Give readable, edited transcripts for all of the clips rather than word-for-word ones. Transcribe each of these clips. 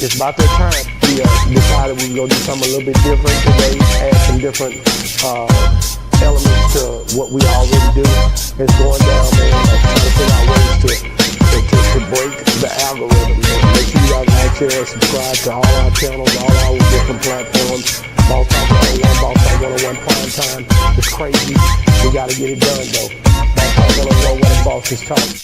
it's about that time. We decided we were going to do something a little bit different today, add some different elements to what we already do. It's going down, man, trying to figure out ways to break the algorithm. Man. Make sure you guys like, share, and subscribe to all our channels, all our different platforms. Boss Talk 101, Boss Talk 101 Primetime. It's crazy. We got to get it done, though. Boss Talk 101, what the boss is talking.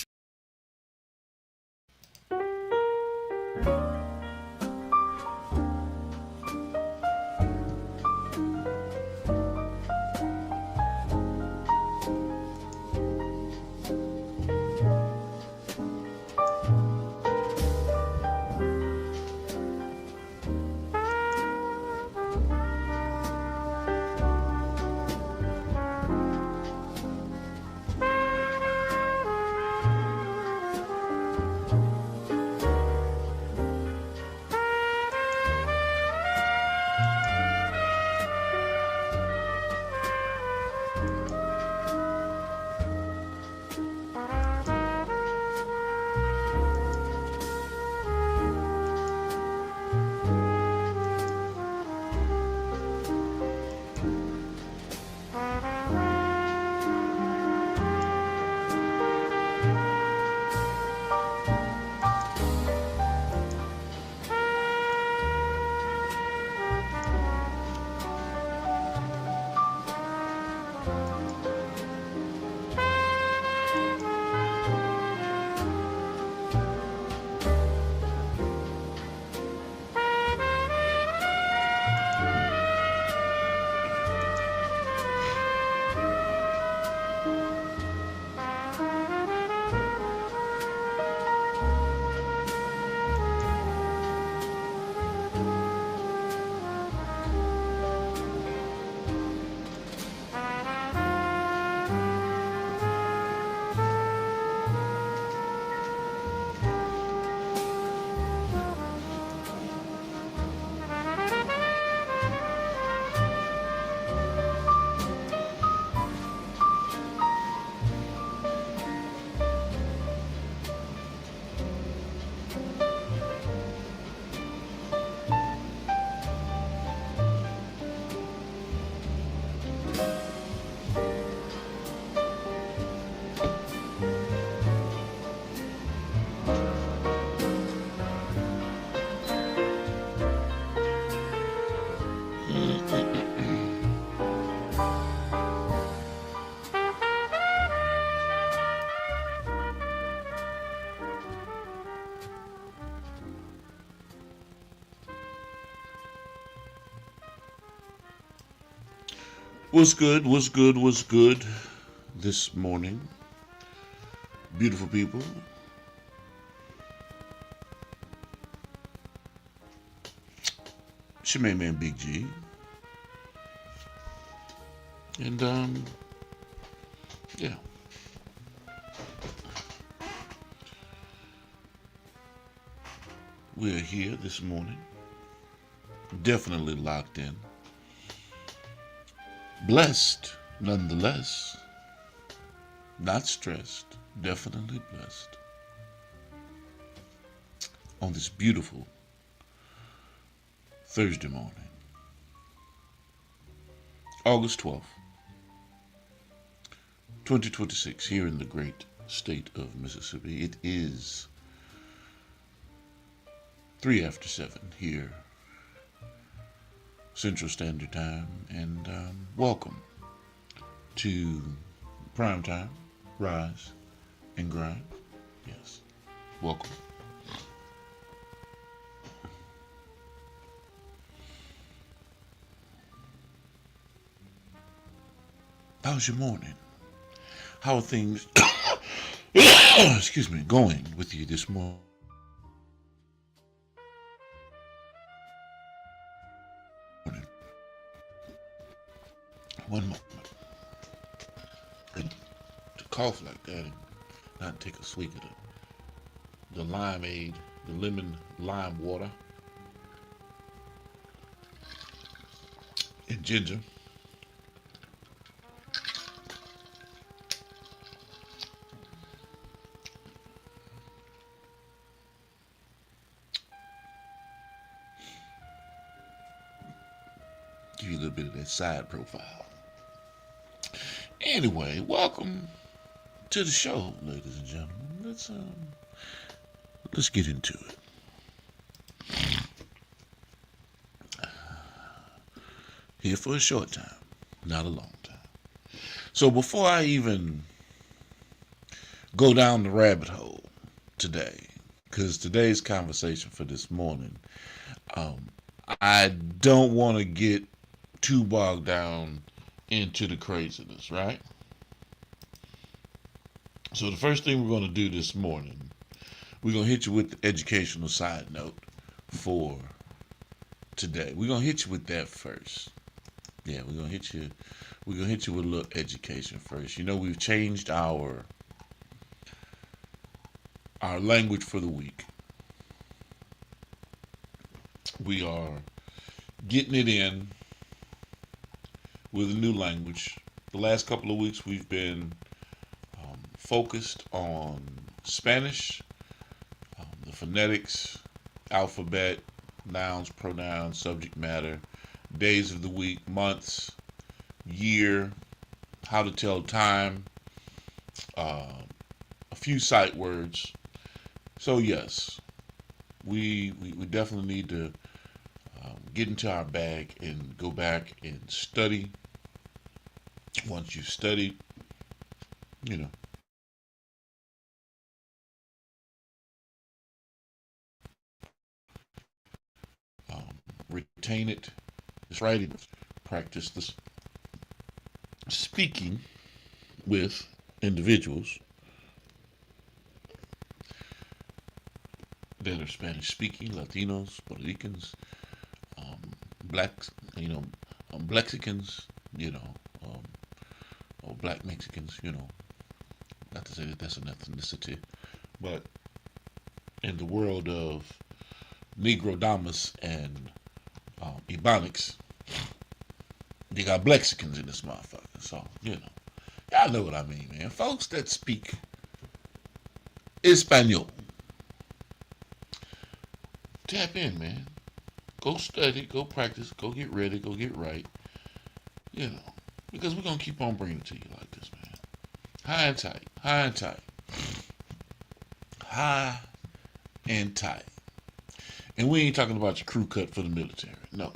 What's good? What's good? What's good this morning? Beautiful people. It's your main man, Big G. And, yeah. We're here this morning. Definitely locked in. Blessed, nonetheless. Not stressed. Definitely blessed. On this beautiful Thursday morning, August 12th, 2026, here in the great state of Mississippi. It is 3 after 7 here, Central Standard Time, and welcome to Primetime, Rise and Grind. Yes, welcome. How's your morning? How are things, excuse me, going with you this morning? One moment. And to cough like that and not take a swig of the limeade, the lemon lime water, and ginger. Give you a little bit of that side profile. Anyway, welcome to the show, ladies and gentlemen. Let's get into it. Here for a short time, not a long time. So before I even go down the rabbit hole today, because today's conversation for this morning, I don't want to get too bogged down into the craziness, right? So the first thing we're going to do this morning, we're going to hit you with the educational side note for today. We're going to hit you with that first. Yeah, we're going to hit you with a little education first. You know, we've changed our language for the week. We are getting it in with a new language. The last couple of weeks we've been focused on Spanish, the phonetics, alphabet, nouns, pronouns, subject matter, days of the week, months, year, how to tell time, a few sight words. So yes, we definitely need to get into our bag and go back and study. Once you've studied, you know, retain it, this writing, practice this speaking with individuals that are Spanish speaking, Latinos, Puerto Ricans, blacks, Blexicans, or black Mexicans, not to say that that's an ethnicity, but in the world of Negro Damas and Ebonics, they got Blexicans in this motherfucker. So, y'all know what I mean, man. Folks that speak Espanol. Tap in, man. Go study, go practice, go get ready, go get right. Because we're going to keep on bringing it to you like this, man. High and tight, high and tight. High and tight. And we ain't talking about your crew cut for the military. No.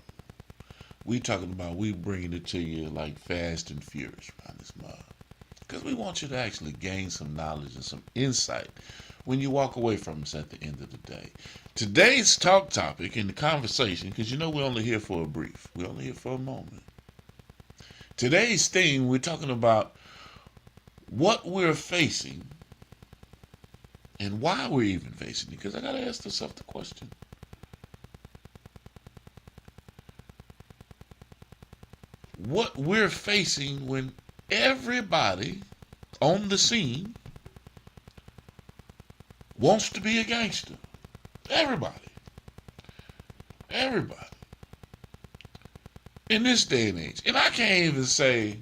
We talking about we bringing it to you like fast and furious around this mug. Because we want you to actually gain some knowledge and some insight when you walk away from us at the end of the day. Today's talk topic in the conversation, because we're only here for a brief. We're only here for a moment. Today's theme, we're talking about what we're facing and why we're even facing it. Because I got to ask myself the question. What we're facing when everybody on the scene wants to be a gangster. Everybody. In this day and age. And I can't even say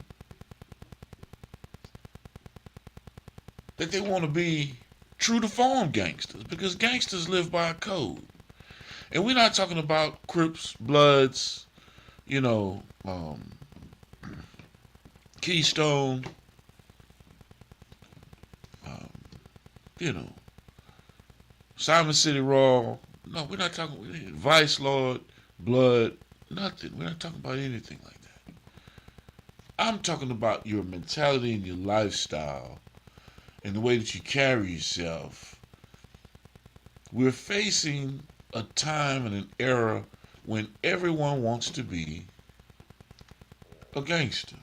that they want to be true to form gangsters, because gangsters live by a code. And we're not talking about Crips, Bloods, Keystone, Simon City Raw. No, we're not talking Vice Lord, Blood, nothing. We're not talking about anything like that. I'm talking about your mentality and your lifestyle and the way that you carry yourself. We're facing a time and an era when everyone wants to be a gangster.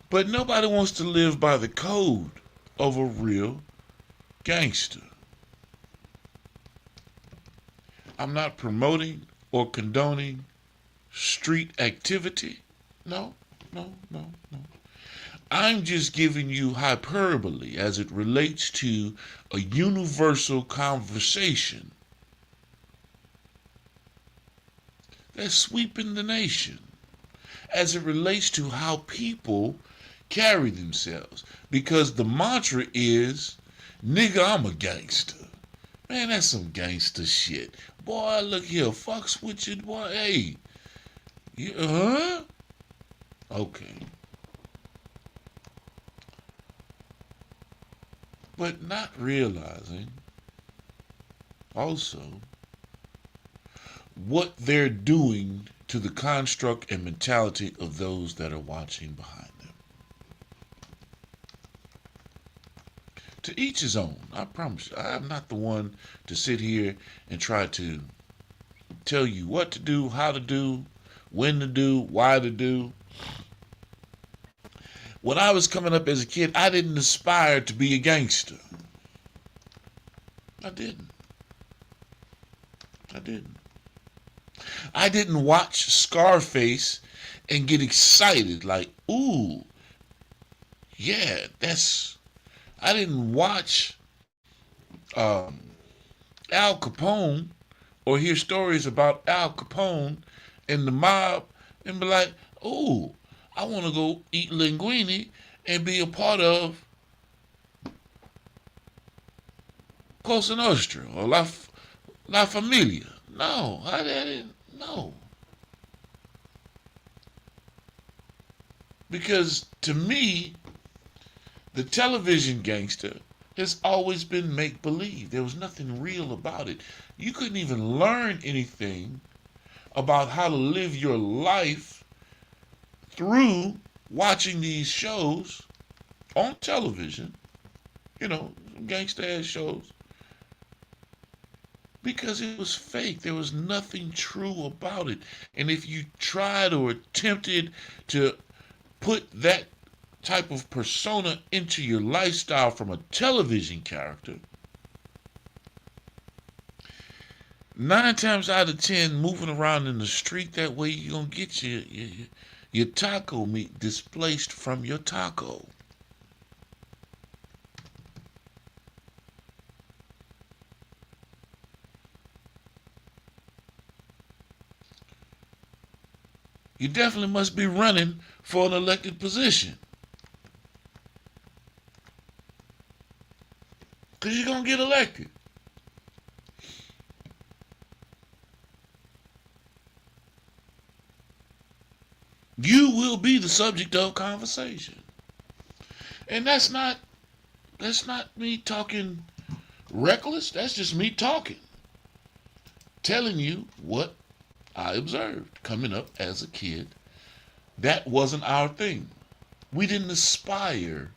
But nobody wants to live by the code of a real gangster. I'm not promoting or condoning street activity. No. I'm just giving you hyperbole as it relates to a universal conversation that's sweeping the nation as it relates to how people carry themselves. Because the mantra is, nigga, I'm a gangster. Man, that's some gangster shit. Boy, look here, fucks with you, boy. Hey, Huh? Okay. But not realizing also what they're doing to the construct and mentality of those that are watching behind them. To each his own. I promise you, I'm not the one to sit here and try to tell you what to do, how to do, when to do, why to do. When I was coming up as a kid, I didn't aspire to be a gangster. I didn't. I didn't. I didn't watch Scarface and get excited like, ooh, yeah, that's. I didn't watch um, Al Capone or hear stories about Al Capone and the mob and be like, ooh, I want to go eat linguine and be a part of Cosa Nostra or La Familia. No, I didn't. No. Because to me, the television gangster has always been make believe. There was nothing real about it. You couldn't even learn anything about how to live your life through watching these shows on television, gangster ass shows, because it was fake. There was nothing true about it. And if you tried or attempted to put that type of persona into your lifestyle from a television character, 9 times out of 10, moving around in the street that way, you're going to get your taco meat displaced from your taco. You definitely must be running for an elected position. Because you're going to get elected. You will be the subject of conversation. And that's not me talking reckless. That's just me talking. Telling you what I observed coming up as a kid. That wasn't our thing. We didn't aspire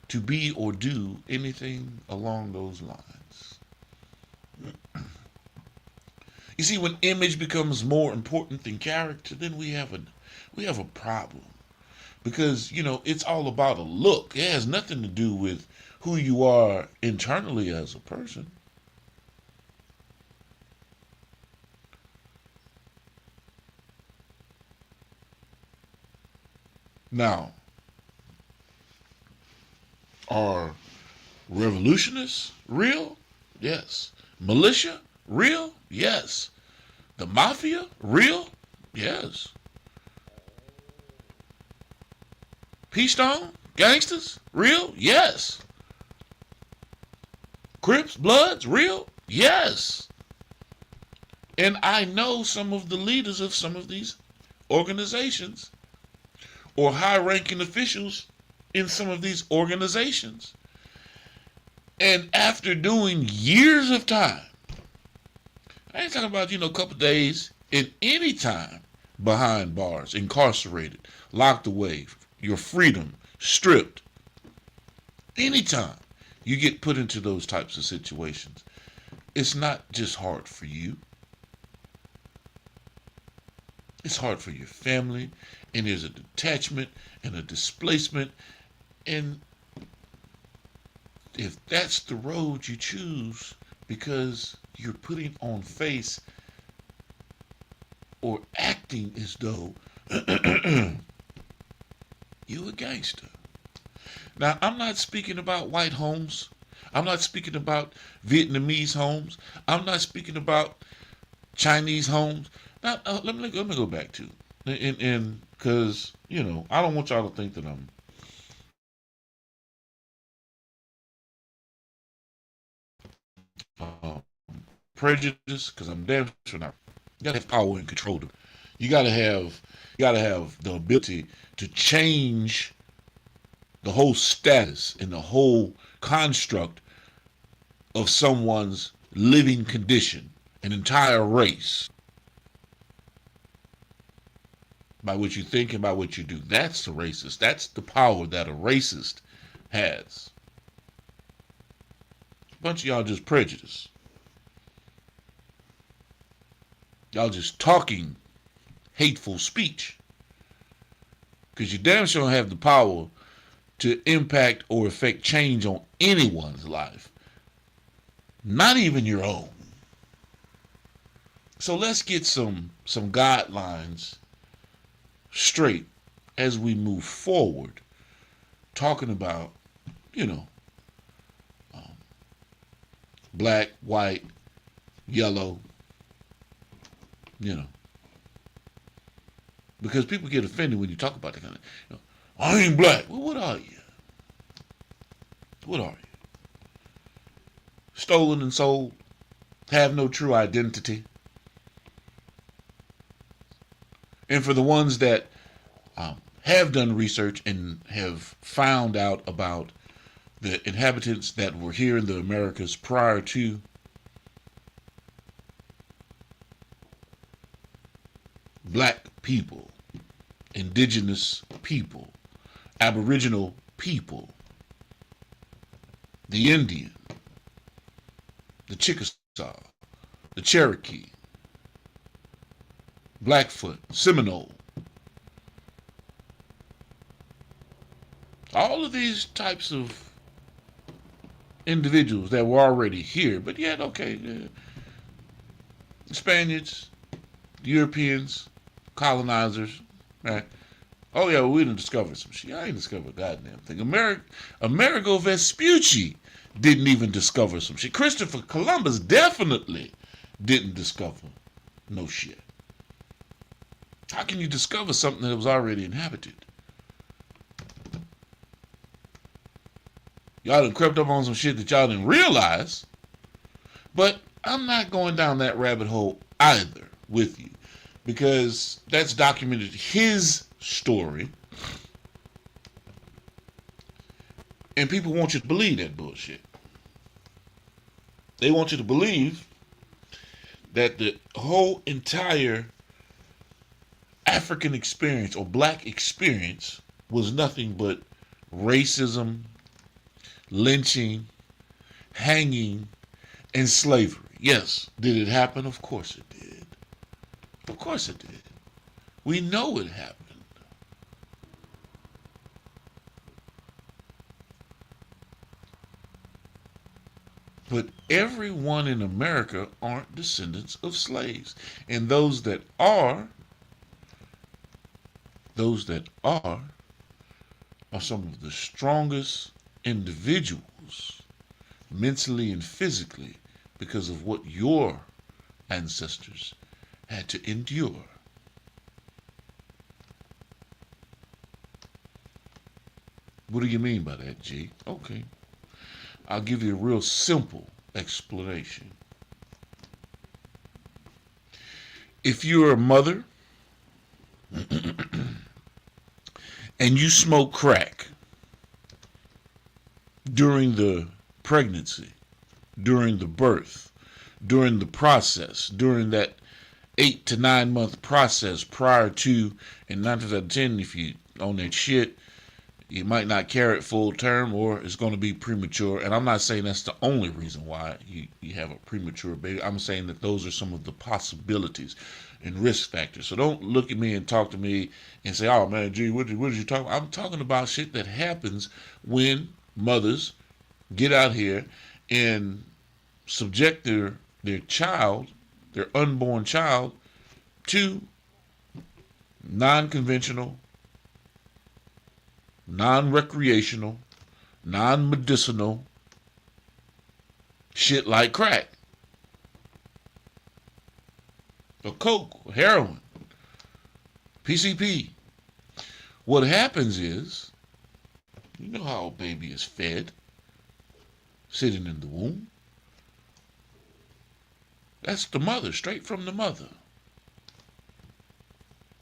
to be or do anything along those lines. You see, when image becomes more important than character, then we have a problem. Because, it's all about a look. It has nothing to do with who you are internally as a person. Now, are revolutionists real? Yes. Militia? Real? Yes. The mafia? Real? Yes. Peace Stone? Gangsters? Real? Yes. Crips? Bloods? Real? Yes. And I know some of the leaders of some of these organizations or high ranking officials in some of these organizations. And after doing years of time, I ain't talking about, a couple days, in any time behind bars, incarcerated, locked away, your freedom stripped. Anytime you get put into those types of situations, it's not just hard for you, it's hard for your family, and there's a detachment and a displacement. And if that's the road you choose because you're putting on face or acting as though you a gangster. Now, I'm not speaking about white homes. I'm not speaking about Vietnamese homes. I'm not speaking about Chinese homes. Now, let me go back to, and because I don't want y'all to think that I'm um, prejudiced, because I'm damn sure not. You gotta have power and control You gotta have the ability to change the whole status and the whole construct of someone's living condition, an entire race, by what you think and by what you do. That's the racist. That's the power that a racist has. A bunch of y'all just prejudiced. Y'all just talking hateful speech. Because you damn sure don't have the power to impact or affect change on anyone's life. Not even your own. So let's get some guidelines straight as we move forward, talking about, you know, black, white, yellow, you know. Because people get offended when you talk about that kind of, I ain't black. Well, what are you? What are you? Stolen and sold, have no true identity. And for the ones that have done research and have found out about the inhabitants that were here in the Americas prior to black people, indigenous people, aboriginal people, the Indian, the Chickasaw, the Cherokee, Blackfoot, Seminole. All of these types of individuals that were already here, but yet, okay, the Spaniards, the Europeans, colonizers, right? Oh yeah, well, we didn't discover some shit. I ain't discovered a goddamn thing. Amerigo Vespucci didn't even discover some shit. Christopher Columbus definitely didn't discover no shit. How can you discover something that was already inhabited? Y'all done crept up on some shit that y'all didn't realize. But I'm not going down that rabbit hole either with you, because that's documented his story. And people want you to believe that bullshit. They want you to believe that the whole entire African experience or black experience was nothing but racism, lynching, hanging, and slavery. Yes, did it happen? Of course it did. Of course it did. We know it happened. But everyone in America aren't descendants of slaves. And those that are some of the strongest individuals, mentally and physically, because of what your ancestors had to endure. What do you mean by that, G? Okay. I'll give you a real simple explanation. If you're a mother and you smoke crack during the pregnancy, during the birth, during the process, during that 8 to 9 month process prior to, and 9 times out of 10, if you on that shit, you might not carry it full term, or it's going to be premature. And I'm not saying that's the only reason why you have a premature baby. I'm saying that those are some of the possibilities and risk factors. So don't look at me and talk to me and say, oh man, gee, what did you talk about? I'm talking about shit that happens when mothers get out here and subject their child, their unborn child, to non-conventional, non-recreational, non-medicinal shit like crack, or coke, or heroin, PCP. What happens is, you know how a baby is fed, sitting in the womb. That's the mother, straight from the mother.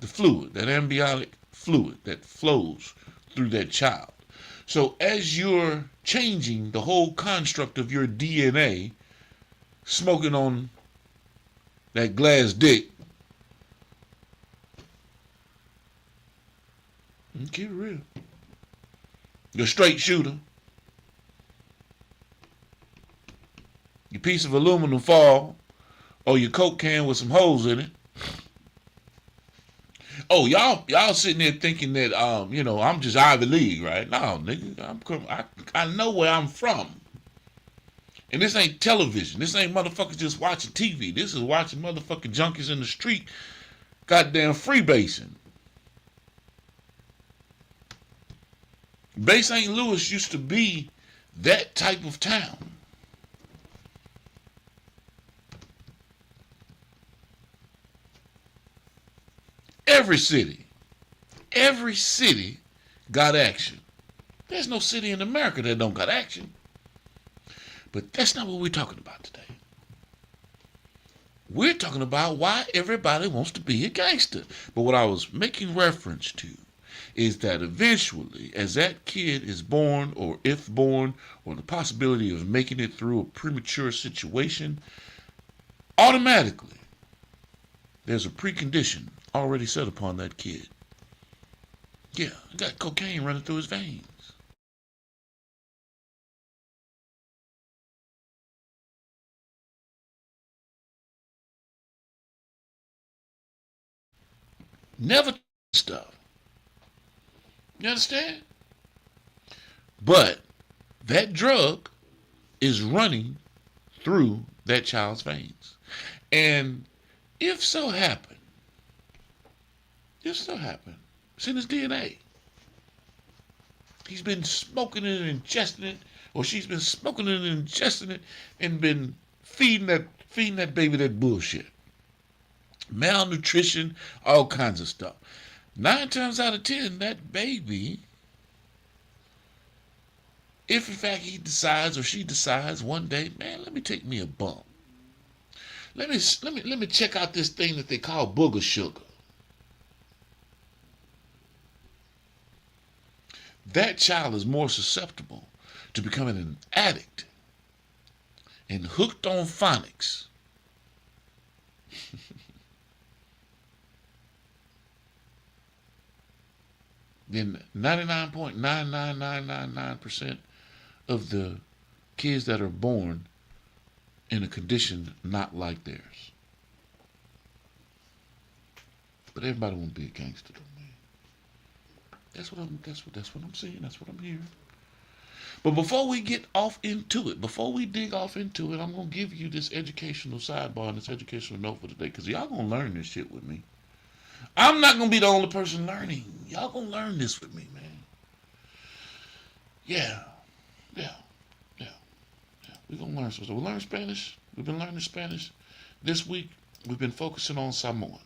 the fluid, that amniotic fluid that flows through that child. So as you're changing the whole construct of your DNA, smoking on that glass dick, keep it real. You're a straight shooter. Your piece of aluminum fall, or your Coke can with some holes in it. Oh, y'all sitting there thinking that I'm just Ivy League, right? No, nigga, I know where I'm from. And this ain't television. This ain't motherfuckers just watching TV. This is watching motherfucking junkies in the street goddamn freebasing. Bay St. Louis used to be that type of town. Every city got action. There's no city in America that don't got action. But that's not what we're talking about today. We're talking about why everybody wants to be a gangster. But what I was making reference to is that eventually, as that kid is born, or if born, or the possibility of making it through a premature situation, automatically, there's a precondition already set upon that kid. Yeah, got cocaine running through his veins. Never stuff. You understand? But that drug is running through that child's veins. And if so happen, it's in his DNA. He's been smoking it and ingesting it, or she's been smoking it and ingesting it, and been feeding that baby that bullshit. Malnutrition, all kinds of stuff. 9 times out of 10, that baby, if in fact he decides or she decides one day, man, let me take me a bump. Let me check out this thing that they call booger sugar. That child is more susceptible to becoming an addict and hooked on phonics than 99.99999% of the kids that are born in a condition not like theirs. But everybody won't be a gangster though, man. That's what I'm seeing. That's what I'm hearing. But before we get off into it, before we dig off into it, I'm gonna give you this educational sidebar and this educational note for today, because y'all gonna learn this shit with me. I'm not gonna be the only person learning. Y'all gonna learn this with me, man. Yeah. We're gonna learn something. We learn Spanish. We've been learning Spanish. This week, we've been focusing on Samoan.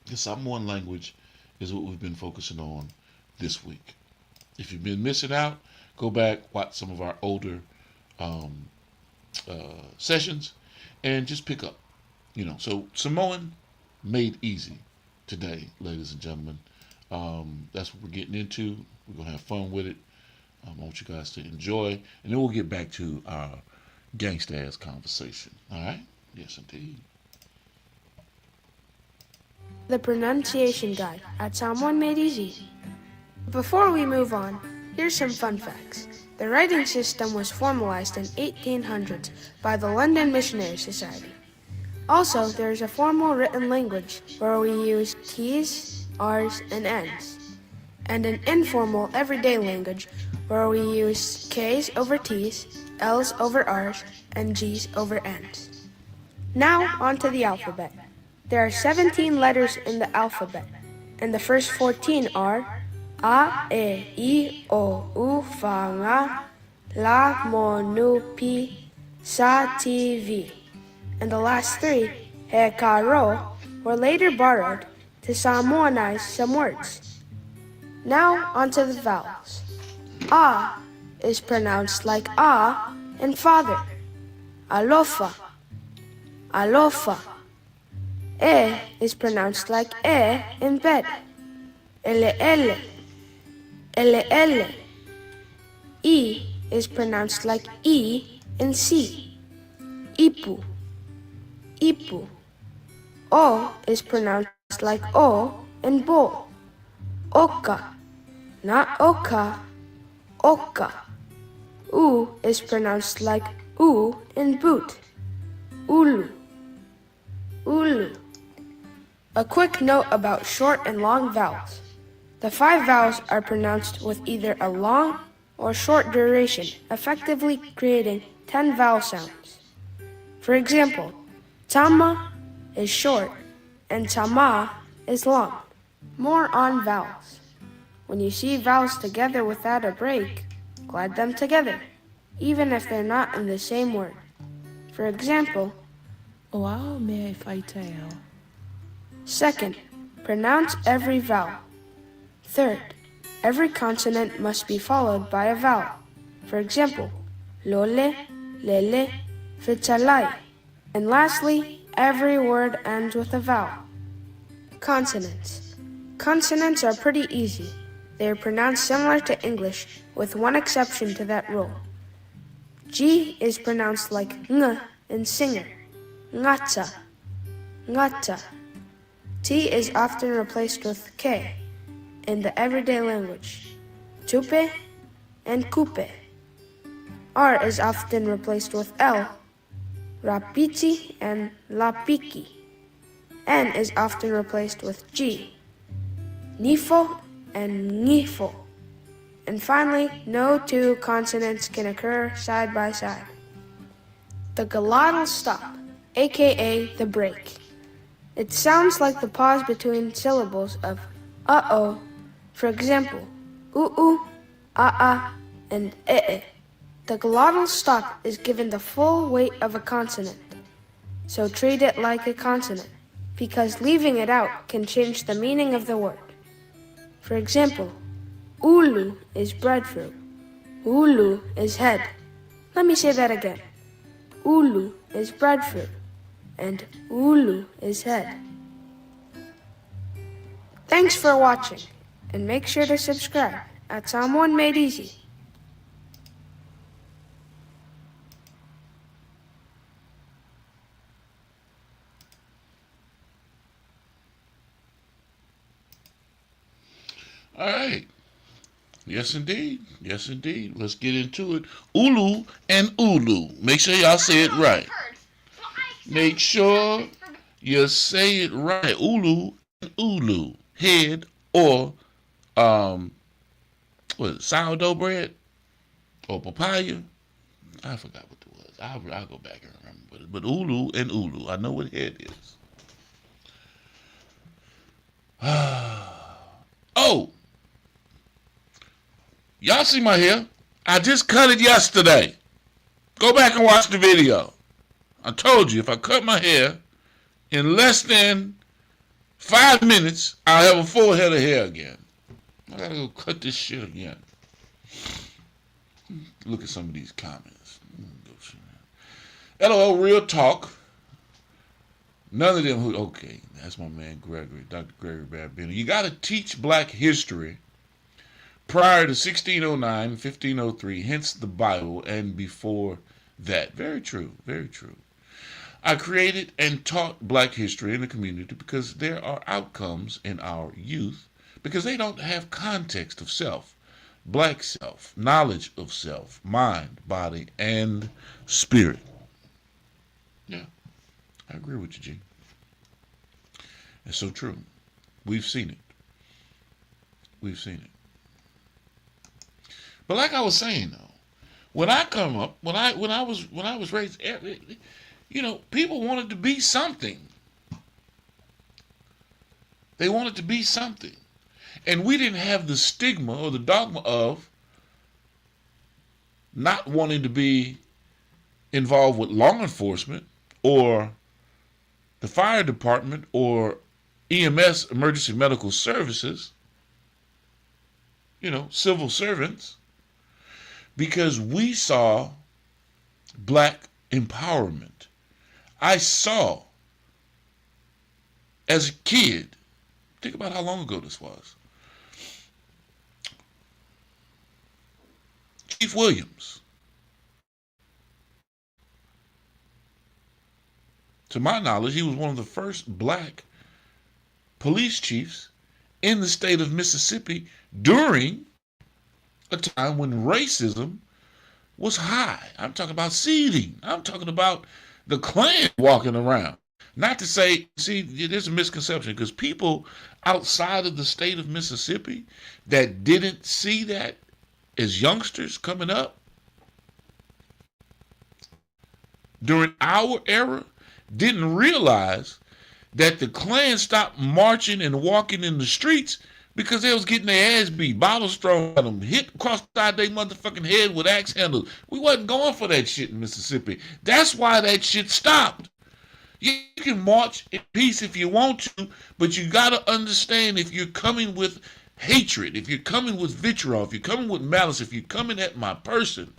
The Samoan language is what we've been focusing on this week. If you've been missing out, go back, watch some of our older sessions, and just pick up. So Samoan, made easy today, ladies and gentlemen. That's what we're getting into. We're going to have fun with it. I want you guys to enjoy, and then we'll get back to our gangsta-ass conversation. All right? Yes, indeed. The Pronunciation Guide at Samoan Made Easy. Before we move on, here's some fun facts. The writing system was formalized in 1800s by the London Missionary Society. Also, there is a formal written language where we use T's, R's, and N's, and an informal everyday language where we use K's over T's, L's over R's, and G's over N's. Now, onto the alphabet. There are 17 letters in the alphabet, and the first 14 are A, E, I, O, U, Fa, Nga, La, Mo, Nu, Pi, Sa, Ti, Vi. And the last 3, He, Ka, Ro, were later borrowed to Samoanize some words. Now, onto the vowels. A is pronounced like A in father. Alofa, alofa. E is pronounced like E in bed. Ele ele. Ele ele. E is pronounced like E in sea. Ipu. Ipu. O is pronounced like O in bowl. Oka. Not oka. Oka. U is pronounced like U in boot. Ulu. Ulu. A quick note about short and long vowels. The 5 vowels are pronounced with either a long or short duration, effectively creating 10 vowel sounds. For example, tama is short and tama is long. More on vowels. When you see vowels together without a break, glide them together, even if they're not in the same word. For example, Wow, may I fight tayo? second, pronounce every vowel. Third, every consonant must be followed by a vowel. For example, lole, lele, fichalai. And lastly, every word ends with a vowel. Consonants. Consonants are pretty easy. They are pronounced similar to English, with one exception to that rule. G is pronounced like ng in singer. Ngata. Ngata. T is often replaced with K in the everyday language. Tupe and kupe. R is often replaced with L. Rapiti and lapiki. N is often replaced with G. Nifo and ngifo. And finally, no two consonants can occur side by side. The glottal stop, aka the break. It sounds like the pause between syllables of uh-oh. For example, ooh, ah, and eh. The glottal stop is given the full weight of a consonant. So treat it like a consonant, because leaving it out can change the meaning of the word. For example, ulu is breadfruit. Ulu is head. Let me say that again. Ulu is breadfruit, and ulu is head. Thanks for watching, and make sure to subscribe at Someone Made Easy. All right. Yes, indeed. Yes, indeed. Let's get into it. Ulu and Ulu. Make sure y'all say it right. Make sure you say it right. Ulu and Ulu. Head or sourdough bread or papaya. I forgot what it was. I'll go back and remember. But Ulu and Ulu. I know what head is. Oh! Y'all see my hair? I just cut it yesterday. Go back and watch the video. I told you if I cut my hair in less than 5 minutes, I'll have a full head of hair again. I gotta go cut this shit again. Look at some of these comments. LOL, real talk. None of them who, okay, that's my man Gregory, Dr. Gregory Babino. You gotta teach black history prior to 1609, 1503, hence the Bible, and before that. Very true, very true. I created and taught black history in the community because there are outcomes in our youth because they don't have context of self, black self, knowledge of self, mind, body, and spirit. Yeah, I agree with you, G. It's so true. We've seen it. We've seen it. But like I was saying though, when I come up, when I was raised, people wanted to be something. They wanted to be something. And we didn't have the stigma or the dogma of not wanting to be involved with law enforcement or the fire department or EMS, emergency medical services, civil servants, because we saw black empowerment. I saw as a kid, think about how long ago this was. Chief Williams, to my knowledge, he was one of the first black police chiefs in the state of Mississippi during a time when racism was high. I'm talking about seeding. I'm talking about the Klan walking around. Not to say, see, there's a misconception because people outside of the state of Mississippi that didn't see that as youngsters coming up during our era didn't realize that the Klan stopped marching and walking in the streets because they was getting their ass beat, bottles thrown at them, hit across the side of their motherfucking head with axe handles. We wasn't going for that shit in Mississippi. That's why that shit stopped. You can march in peace if you want to, but you got to understand if you're coming with hatred, if you're coming with vitriol, if you're coming with malice, if you're coming at my person,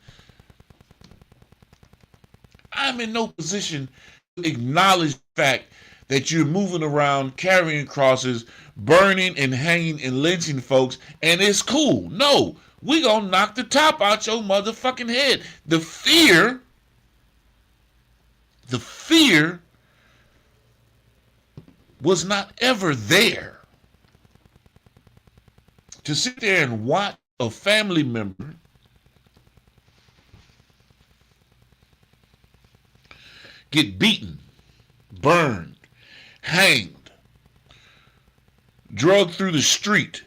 I'm in no position to acknowledge the fact that you're moving around carrying crosses, burning and hanging and lynching folks, and it's cool. No, we gonna knock the top out your motherfucking head. The fear was not ever there. To sit there and watch a family member get beaten, burned, hanged, drugged through the street,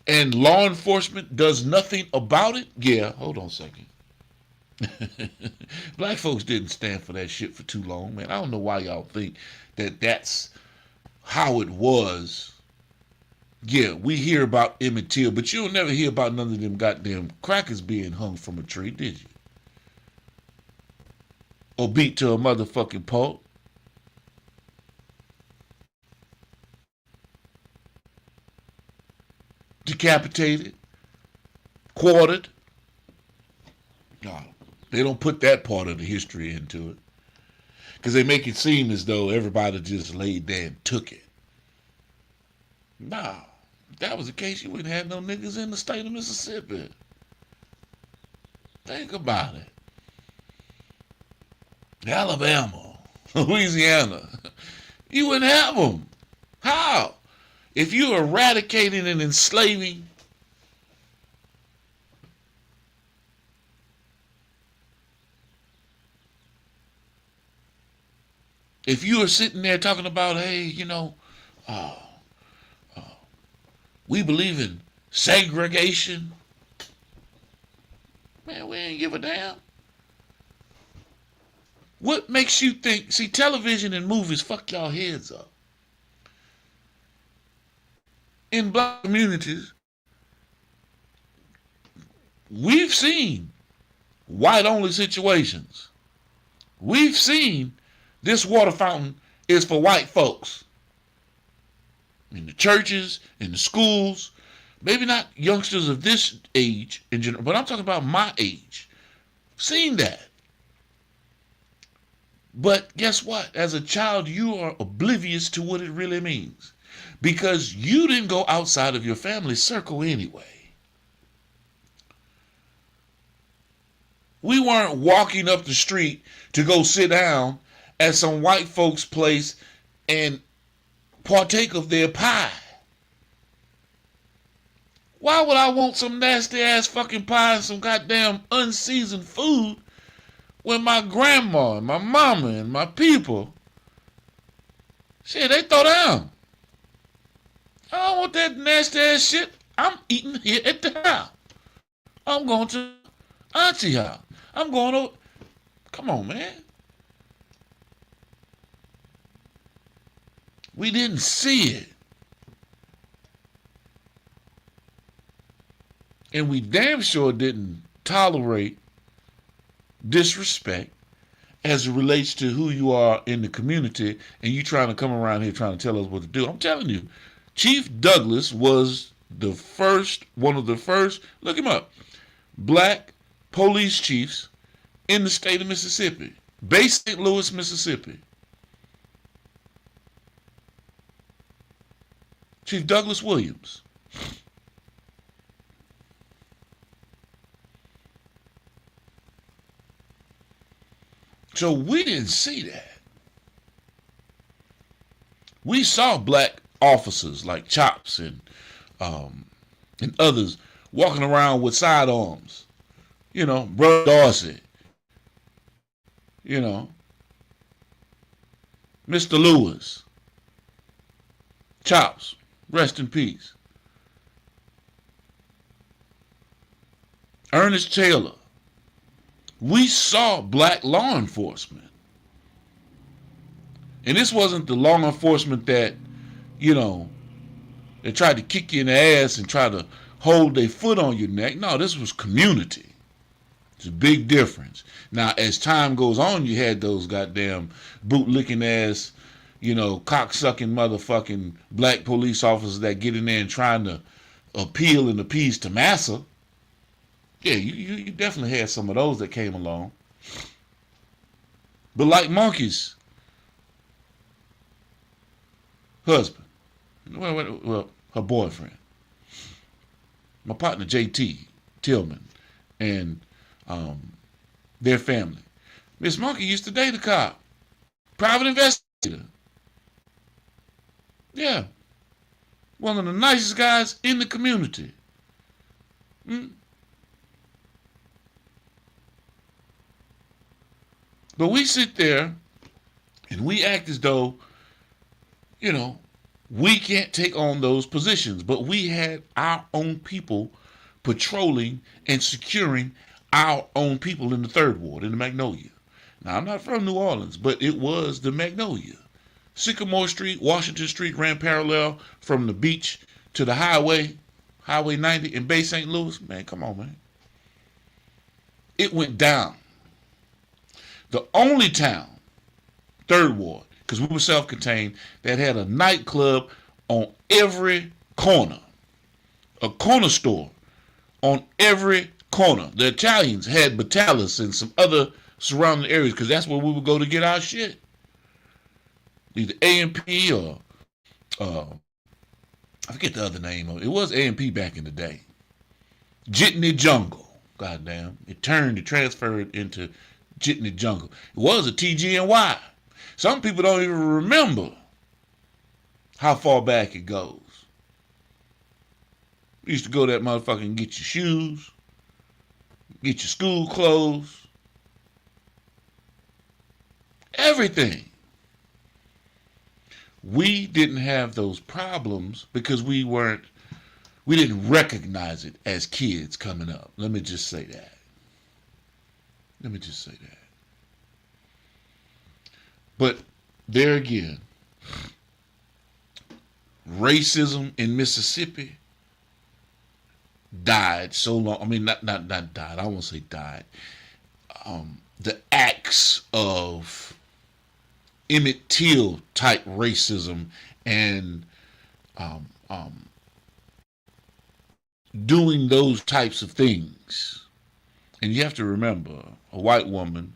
and law enforcement does nothing about it? Yeah, hold on a second. Black folks didn't stand for that shit for too long, man. I don't know why y'all think that that's how it was. Yeah, we hear about Emmett Till, but you'll never hear about none of them goddamn crackers being hung from a tree, did you? Or beat to a motherfucking pulp. Decapitated. Quartered. No, they don't put that part of the history into it. Because they make it seem as though everybody just laid there and took it. Nah, if that was the case, you wouldn't have no niggas in the state of Mississippi. Think about it. Alabama, Louisiana, you wouldn't have them. How? If you're eradicating and enslaving if you are sitting there talking about, hey, you know, we believe in segregation, man, we ain't give a damn. What makes you think, see, television and movies fuck y'all heads up. In black communities, we've seen white-only situations. We've seen this water fountain is for white folks. In the churches, in the schools, maybe not youngsters of this age in general, but I'm talking about my age. Seen that. But guess what? As a child, you are oblivious to what it really means. Because you didn't go outside of your family circle anyway. We weren't walking up the street to go sit down at some white folks' place and partake of their pie. Why would I want some nasty ass fucking pie and some goddamn unseasoned food when my grandma and my mama and my people, shit, they throw down? I don't want that nasty ass shit. I'm eating here at the house. I'm going to auntie house. I'm going to, come on, man. We didn't see it. And we damn sure didn't tolerate disrespect as it relates to who you are in the community and you trying to come around here trying to tell us what to do. I'm telling you, Chief Douglas was the first, one of the first, look him up, black police chiefs in the state of Mississippi, based in St. Louis, Mississippi. Chief Douglas Williams. So we didn't see that. We saw black officers like Chops and others walking around with sidearms. You know, Brother Dorsey. You know, Mr. Lewis. Chops, rest in peace. Ernest Taylor. We saw black law enforcement. And this wasn't the law enforcement that, you know, they tried to kick you in the ass and try to hold their foot on your neck. No, this was community. It's a big difference. Now, as time goes on, you had those goddamn boot-licking ass, you know, cock-sucking motherfucking black police officers that get in there and trying to appeal and appease to massa. Yeah, you definitely had some of those that came along. But like Monkey's husband, well, her boyfriend, my partner JT Tillman, and their family. Miss Monkey used to date a cop, private investigator. Yeah, one of the nicest guys in the community. But we sit there and we act as though, you know, we can't take on those positions. But we had our own people patrolling and securing our own people in the Third Ward, in the Magnolia. Now, I'm not from New Orleans, but it was the Magnolia. Sycamore Street, Washington Street ran parallel from the beach to the highway, Highway 90 in Bay St. Louis. Man, come on, man. It went down. The only town, Third Ward, because we were self-contained, that had a nightclub on every corner. A corner store on every corner. The Italians had Battalis and some other surrounding areas because that's where we would go to get our shit. Either A&P or, I forget the other name of it. It was A&P back in the day. Jitney Jungle. Goddamn. It transferred into Jitney Jungle. It was a TG&Y. Some people don't even remember how far back it goes. You used to go to that motherfucker and get your shoes, get your school clothes, everything. We didn't have those problems because we didn't recognize it as kids coming up. Let me just say that. But there again, racism in Mississippi died so long. I mean, not died. I won't say died. The acts of Emmett Till type racism and doing those types of things. And you have to remember, a white woman,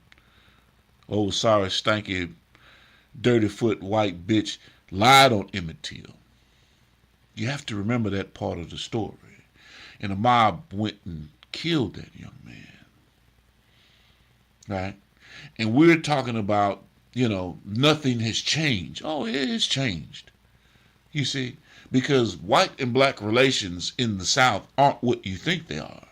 oh sorry, stanky, dirty foot white bitch, lied on Emmett Till. You have to remember that part of the story. And a mob went and killed that young man. Right? And we're talking about, you know, nothing has changed. Oh, it has changed. You see? Because white and black relations in the South aren't what you think they are.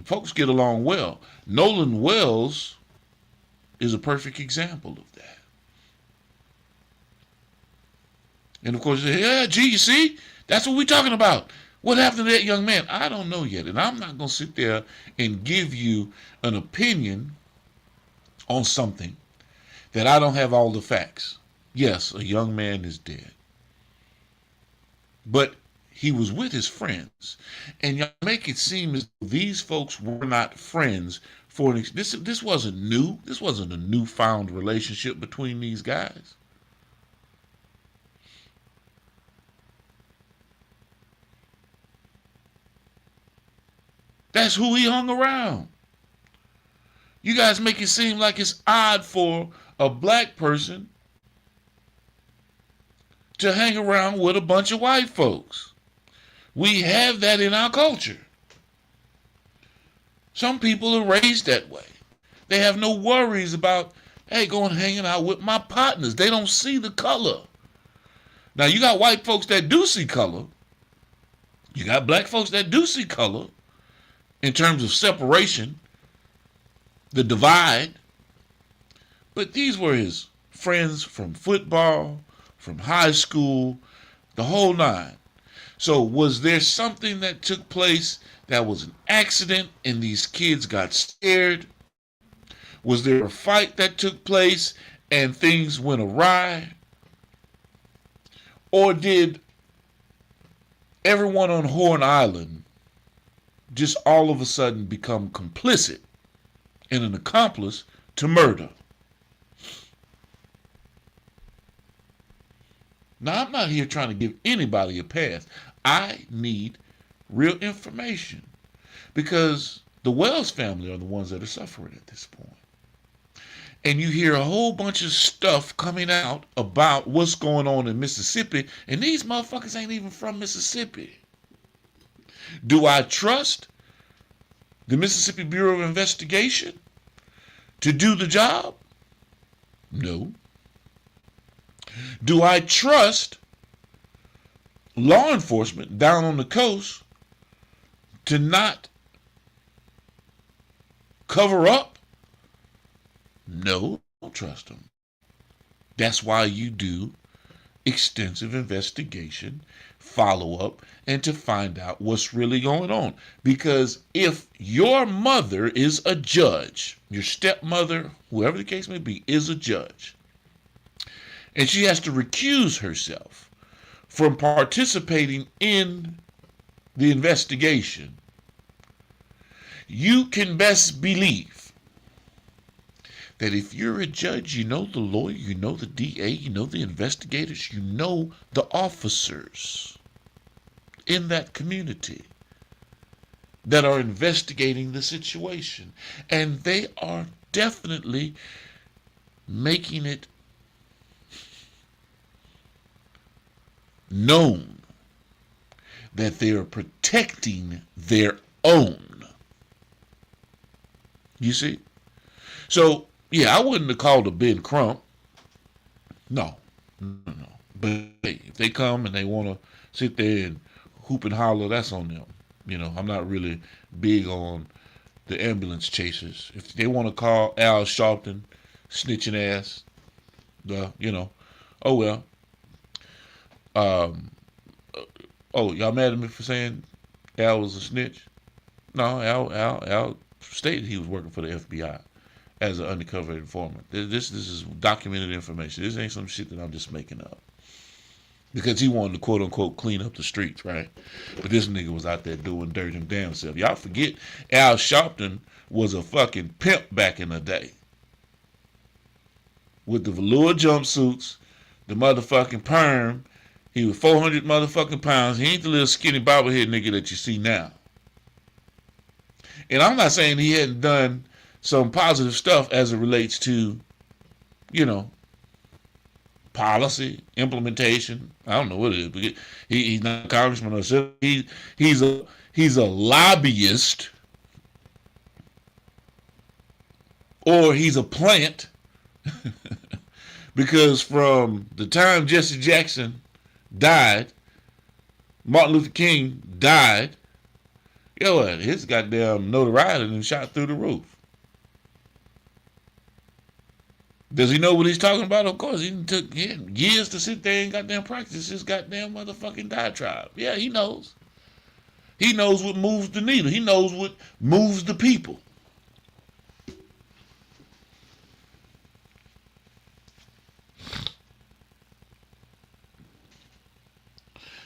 Folks get along well. Nolan Wells is a perfect example of that. And of course, yeah, gee, you see? That's what we're talking about. What happened to that young man? I don't know yet. And I'm not going to sit there and give you an opinion on something that I don't have all the facts. Yes, a young man is dead. But he was with his friends. And y'all make it seem as though these folks were not friends for this wasn't new. This wasn't a newfound relationship between these guys. That's who he hung around. You guys make it seem like it's odd for a black person to hang around with a bunch of white folks. We have that in our culture. Some people are raised that way. They have no worries about, hey, going hanging out with my partners. They don't see the color. Now, you got white folks that do see color. You got black folks that do see color in terms of separation, the divide. But these were his friends from football, from high school, the whole nine. So was there something that took place that was an accident and these kids got scared? Was there a fight that took place and things went awry? Or did everyone on Horn Island just all of a sudden become complicit and an accomplice to murder? Now, I'm not here trying to give anybody a pass. I need real information because the Wells family are the ones that are suffering at this point. And you hear a whole bunch of stuff coming out about what's going on in Mississippi, and these motherfuckers ain't even from Mississippi. Do I trust the Mississippi Bureau of Investigation to do the job? No. Do I trust law enforcement down on the coast to not cover up? No, don't trust them. That's why you do extensive investigation, follow up, and to find out what's really going on. Because if your mother is a judge, your stepmother, whoever the case may be, is a judge, and she has to recuse herself from participating in the investigation, you can best believe that if you're a judge, you know the lawyer, you know the DA, you know the investigators, you know the officers in that community that are investigating the situation. And they are definitely making it known that they are protecting their own. You see? So, yeah, I wouldn't have called a Ben Crump. No. But hey, if they come and they want to sit there and hoop and holler, that's on them. You know, I'm not really big on the ambulance chasers. If they want to call Al Sharpton snitching ass, oh well. Y'all mad at me for saying Al was a snitch? No, Al stated he was working for the FBI as an undercover informant. This is documented information. This ain't some shit that I'm just making up. Because he wanted to quote unquote clean up the streets, right? But this nigga was out there doing dirt him damn self. Y'all forget Al Sharpton was a fucking pimp back in the day. With the velour jumpsuits, the motherfucking perm. He was 400 motherfucking pounds. He ain't the little skinny bobblehead nigga that you see now. And I'm not saying he hadn't done some positive stuff as it relates to, policy, implementation. I don't know what it is, but he's not a congressman or something. He's a lobbyist, or he's a plant, because from the time Jesse Jackson died, Martin Luther King died, his goddamn notoriety and shot through the roof. Does he know what he's talking about? Of course. He took years to sit there and goddamn practice his goddamn motherfucking diatribe. Yeah, he knows. He knows what moves the needle. He knows what moves the people.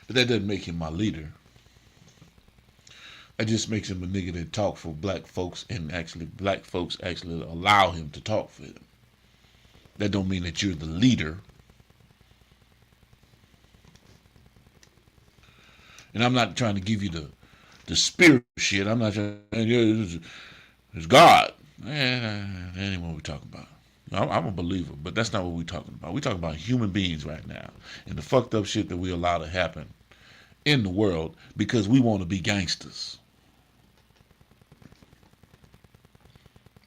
But that doesn't make him my leader. That just makes him a nigga that talk for black folks, and actually black folks actually allow him to talk for them. That don't mean that you're the leader. And I'm not trying to give you the spirit shit. I'm not trying to, it's God. That ain't what we're talking about. I'm a believer, but that's not what we're talking about. We're talking about human beings right now and the fucked up shit that we allow to happen in the world because we want to be gangsters.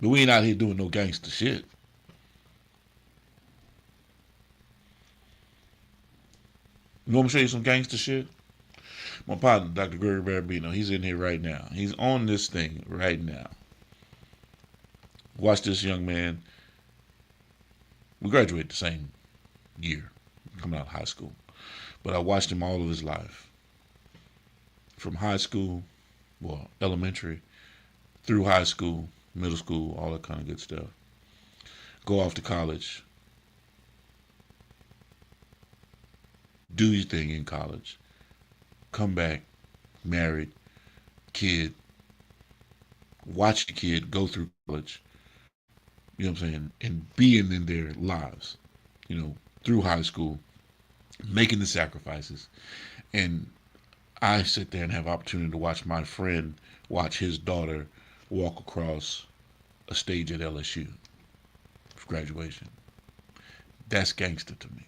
But we ain't out here doing no gangster shit. You want me to show you some gangster shit? My partner, Dr. Gregory Barabino, he's in here right now. He's on this thing right now. Watch this young man. We graduated the same year, coming out of high school. But I watched him all of his life. From high school, well, elementary, through high school, middle school, all that kind of good stuff. Go off to college. Do your thing in college. Come back, married, kid. Watch the kid go through college. You know what I'm saying? And being in their lives, through high school, making the sacrifices. And I sit there and have opportunity to watch my friend watch his daughter walk across a stage at LSU for graduation. That's gangster to me.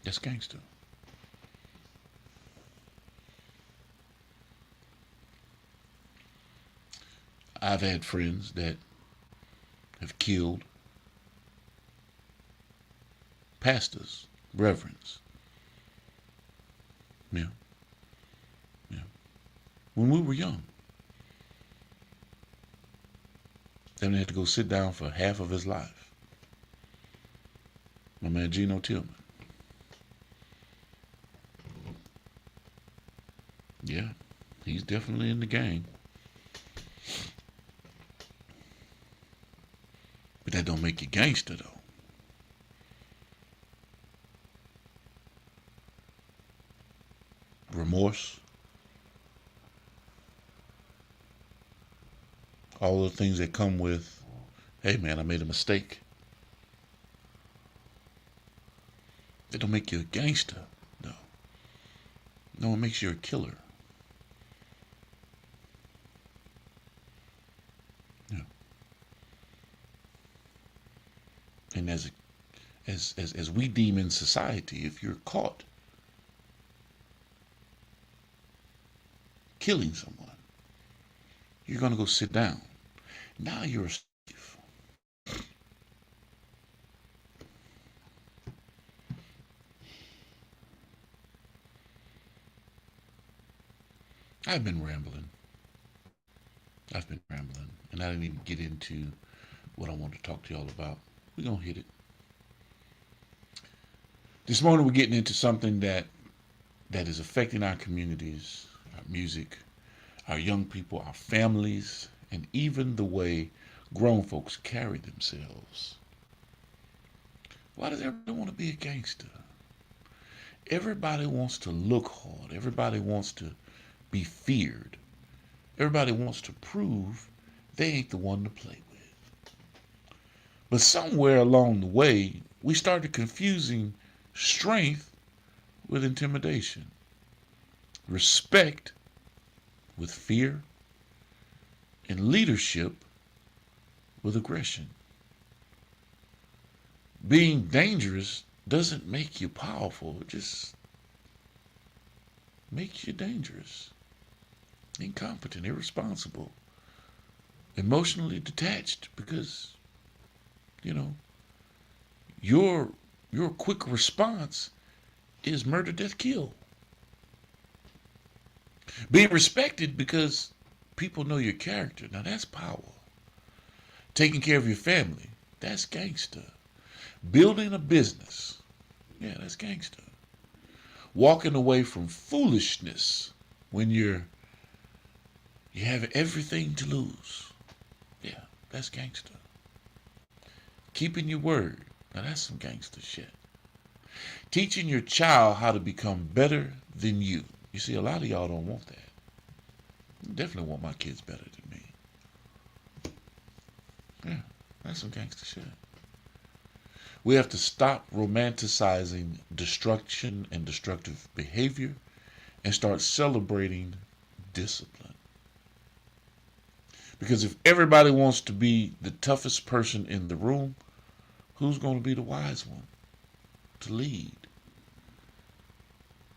That's gangster. I've had friends that have killed pastors, reverends. Yeah. Yeah. When we were young. Then they had to go sit down for half of his life. My man Gino Tillman. Yeah, he's definitely in the game. But that don't make you gangster, though. Remorse. All the things that come with, hey man, I made a mistake. That don't make you a gangster, no. No, it makes you a killer. Yeah. And as we deem in society, if you're caught killing someone, you're going to go sit down. Now you're a slave. I've been rambling. And I didn't even get into what I want to talk to y'all about. We're going to hit it. This morning we're getting into something that is affecting our communities, our music, our young people, our families, and even the way grown folks carry themselves. Why does everybody want to be a gangster? Everybody wants to look hard. Everybody wants to be feared. Everybody wants to prove they ain't the one to play with. But somewhere along the way, we started confusing strength with intimidation, respect with fear, and leadership with aggression. Being dangerous doesn't make you powerful. It just makes you dangerous, incompetent, irresponsible, emotionally detached, because, your quick response is murder, death, kill. Being respected because people know your character. Now that's power. Taking care of your family. That's gangster. Building a business. Yeah, that's gangster. Walking away from foolishness when you have everything to lose. Yeah, that's gangster. Keeping your word. Now that's some gangster shit. Teaching your child how to become better than you. You see, a lot of y'all don't want that. I definitely want my kids better than me. Yeah, that's some gangster shit. We have to stop romanticizing destruction and destructive behavior and start celebrating discipline. Because if everybody wants to be the toughest person in the room, who's going to be the wise one to lead?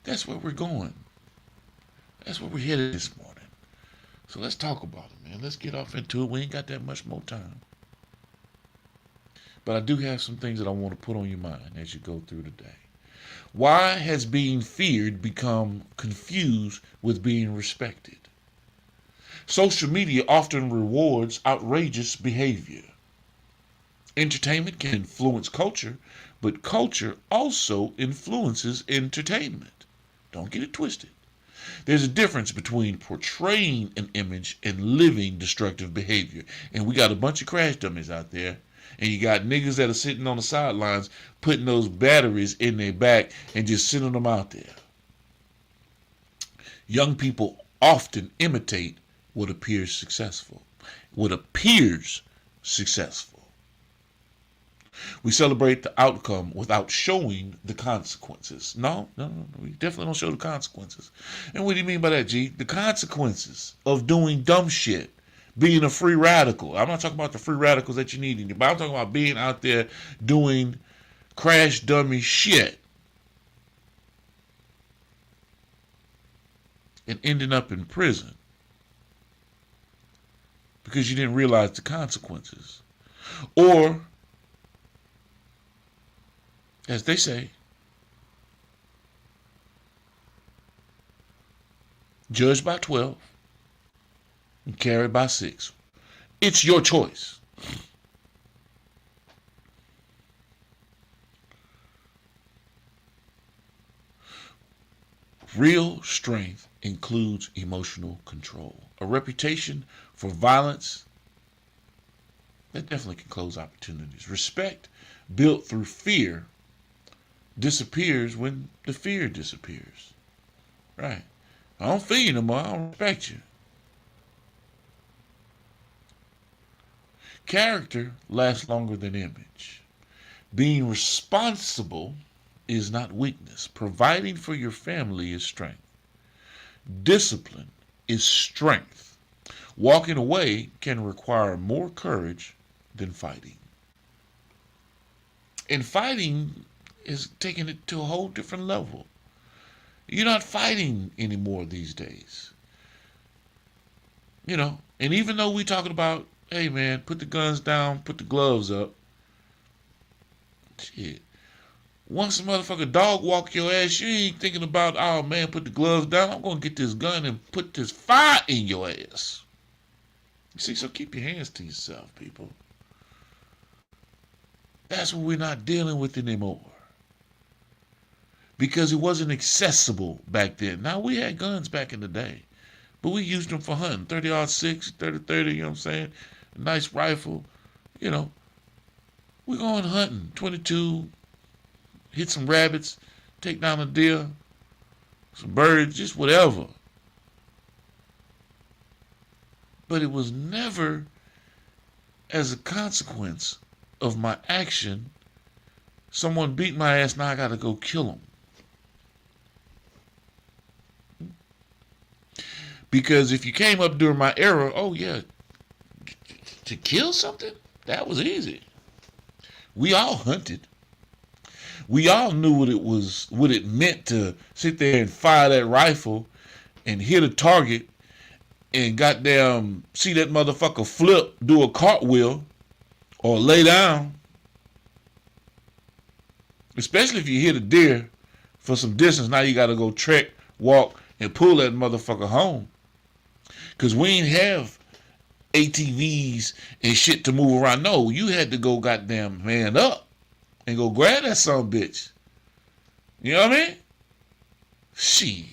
That's where we're going. That's where we're headed this morning. So let's talk about it, man. Let's get off into it. We ain't got that much more time. But I do have some things that I want to put on your mind as you go through the day. Why has being feared become confused with being respected? Social media often rewards outrageous behavior. Entertainment can influence culture, but culture also influences entertainment. Don't get it twisted. There's a difference between portraying an image and living destructive behavior. And we got a bunch of crash dummies out there. And you got niggas that are sitting on the sidelines putting those batteries in their back and just sending them out there. Young people often imitate what appears successful. What appears successful. We celebrate the outcome without showing the consequences. No. We definitely don't show the consequences. And what do you mean by that, G? The consequences of doing dumb shit. Being a free radical. I'm not talking about the free radicals that you need in your body. I'm talking about being out there doing crash dummy shit. And ending up in prison. Because you didn't realize the consequences. Or, as they say, judged by 12 and carried by 6. It's your choice. Real strength includes emotional control. A reputation for violence, that definitely can close opportunities. Respect built through fear disappears when the fear disappears. Right. I don't feel you no more. I don't respect you. Character lasts longer than image. Being responsible is not weakness. Providing for your family is strength. Discipline is strength. Walking away can require more courage than fighting. And fighting is taking it to a whole different level. You're not fighting anymore these days. You know, and even though we're talking about, hey man, put the guns down, put the gloves up. Shit. Once a motherfucker dog walk your ass, you ain't thinking about, oh man, put the gloves down. I'm going to get this gun and put this fire in your ass. You see, so keep your hands to yourself, people. That's what we're not dealing with anymore. Because it wasn't accessible back then. Now, we had guns back in the day. But we used them for hunting. 30-06, 30-30, you know what I'm saying? A nice rifle. You know, we're going hunting. 22, hit some rabbits, take down a deer, some birds, just whatever. But it was never as a consequence of my action. Someone beat my ass, now I got to go kill him. Because if you came up during my era, oh yeah, to kill something, that was easy. We all hunted. We all knew what it meant to sit there and fire that rifle and hit a target and goddamn see that motherfucker flip, do a cartwheel, or lay down. Especially if you hit a deer for some distance, now you gotta go trek, walk, and pull that motherfucker home. Because we ain't have ATVs and shit to move around. No, you had to go goddamn man up and go grab that son of a bitch. You know what I mean? Shit.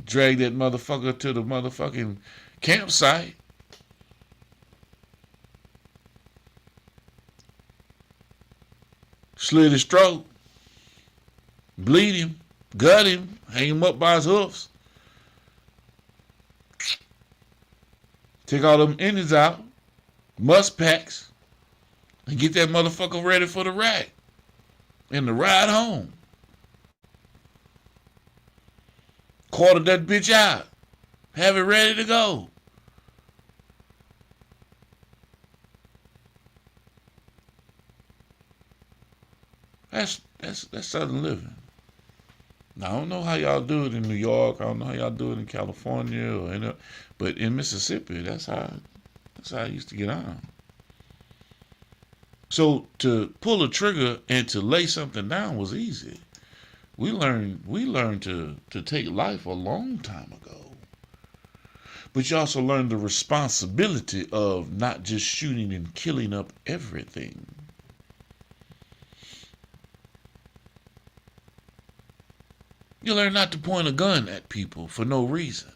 Drag that motherfucker to the motherfucking campsite. Slit his throat. Bleed him. Gut him. Hang him up by his hoofs. Take all them innards out. Must packs. And get that motherfucker ready for the rack. And the ride home. Quarter that bitch out. Have it ready to go. That's Southern living. Now, I don't know how y'all do it in New York. I don't know how y'all do it in California but in Mississippi, that's how I used to get on. So to pull a trigger and to lay something down was easy. We learned to take life a long time ago. But you also learn the responsibility of not just shooting and killing up everything. You learn not to point a gun at people for no reason.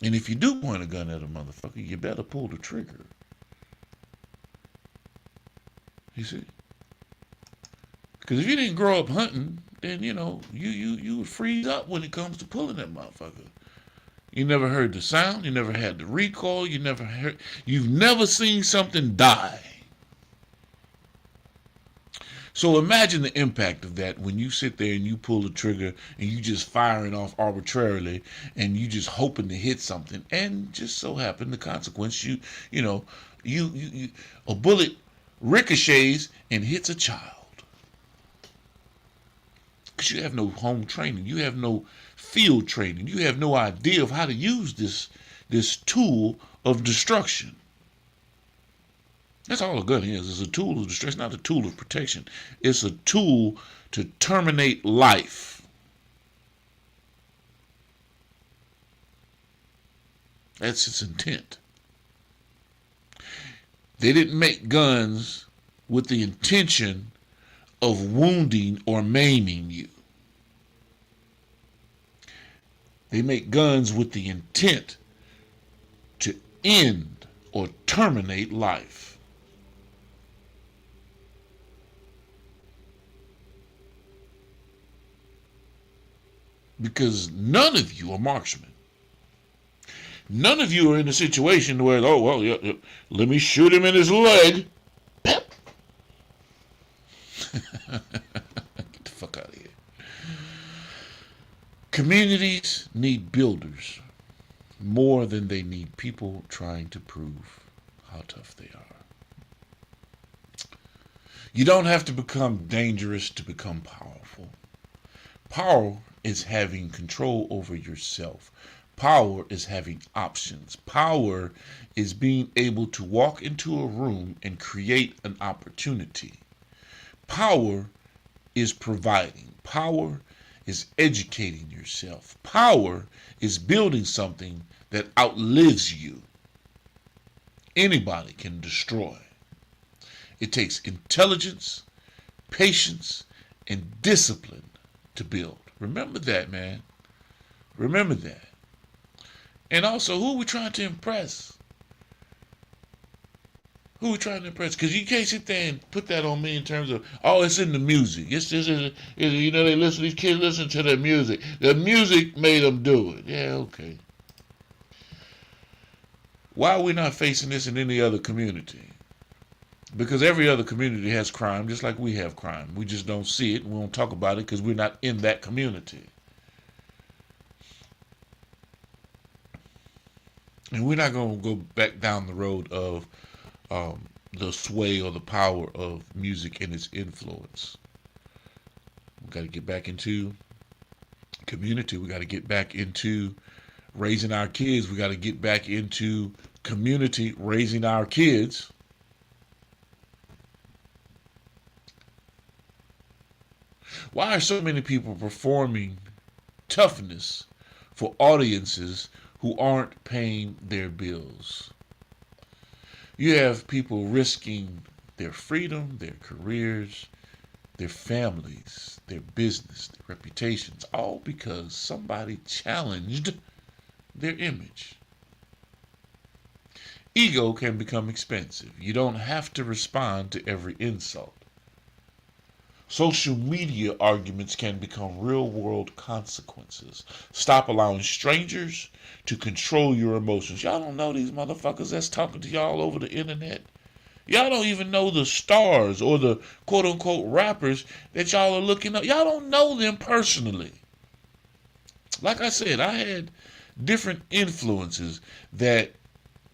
And if you do point a gun at a motherfucker, you better pull the trigger. You see? Because if you didn't grow up hunting, then, you would freeze up when it comes to pulling that motherfucker. You never heard the sound. You never had the recoil. You've never seen something die. So imagine the impact of that when you sit there and you pull the trigger and you just firing off arbitrarily and you just hoping to hit something, and just so happen the consequence, a bullet ricochets and hits a child. Because you have no home training. You have no field training. You have no idea of how to use this tool of destruction. That's all a gun is. It's a tool of destruction, not a tool of protection. It's a tool to terminate life. That's its intent. They didn't make guns with the intention of wounding or maiming you. They make guns with the intent to end or terminate life. Because none of you are marksmen. None of you are in a situation where, let me shoot him in his leg. Pep. Get the fuck out of here. Communities need builders more than they need people trying to prove how tough they are. You don't have to become dangerous to become powerful. Power is having control over yourself. Power is having options. Power is being able to walk into a room and create an opportunity. Power is providing. Power is educating yourself. Power is building something that outlives you. Anybody can destroy. It takes intelligence, patience, and discipline to build. Remember that, man. Remember that. And also, who are we trying to impress? Who are we trying to impress? Because you can't sit there and put that on me in terms of, it's in the music. These kids listen to their music. The music made them do it. Yeah, okay. Why are we not facing this in any other community? Because every other community has crime, just like we have crime. We just don't see it, and we don't talk about it because we're not in that community. And we're not going to go back down the road of the sway or the power of music and its influence. We got to get back into community. We got to get back into raising our kids. We got to get back into community raising our kids. Why are so many people performing toughness for audiences who aren't paying their bills? You have people risking their freedom, their careers, their families, their business, their reputations, all because somebody challenged their image. Ego can become expensive. You don't have to respond to every insult. Social media arguments can become real-world consequences. Stop allowing strangers to control your emotions. Y'all don't know these motherfuckers that's talking to y'all over the internet. Y'all don't even know the stars or the quote-unquote rappers that y'all are looking up. Y'all don't know them personally. Like I said, I different influences that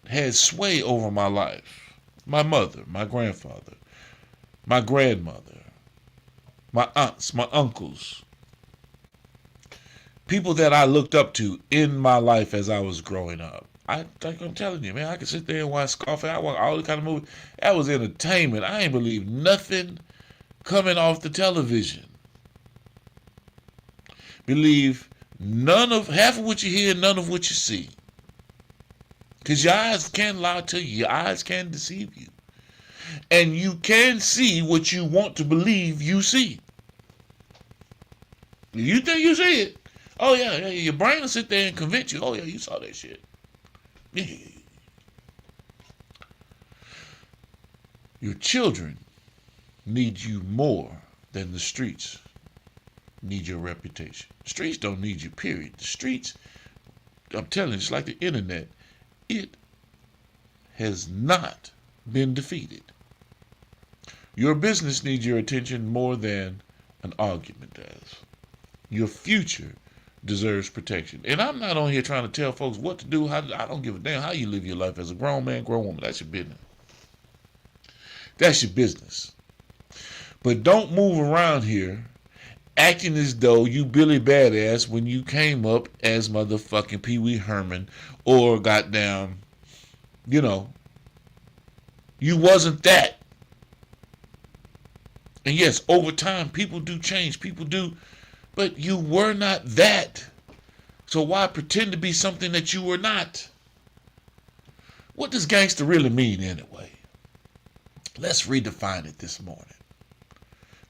had sway over my life. My mother, my grandfather, my grandmother, my aunts, my uncles, people that I looked up to in my life as I was growing up. I'm telling you, man, I could sit there and watch Scarface. I watch all the kind of movies. That was entertainment. I ain't believe nothing coming off the television. Believe half of what you hear, none of what you see. Because your eyes can lie to you. Your eyes can deceive you. And you can see what you want to believe you see. You think you see it. Oh, yeah. Your brain will sit there and convince you. Oh, yeah, you saw that shit. Yeah. Your children need you more than the streets need your reputation. The streets don't need you, period. The streets, I'm telling you, it's like the internet. It has not been defeated. Your business needs your attention more than an argument does. Your future deserves protection. And I'm not on here trying to tell folks what to do. I don't give a damn how you live your life as a grown man, grown woman. That's your business. That's your business. But don't move around here acting as though you Billy Badass when you came up as motherfucking Pee Wee Herman or goddamn, you wasn't that. And yes, over time, people do change. People do. But you were not that. So why pretend to be something that you were not? What does gangster really mean anyway? Let's redefine it this morning.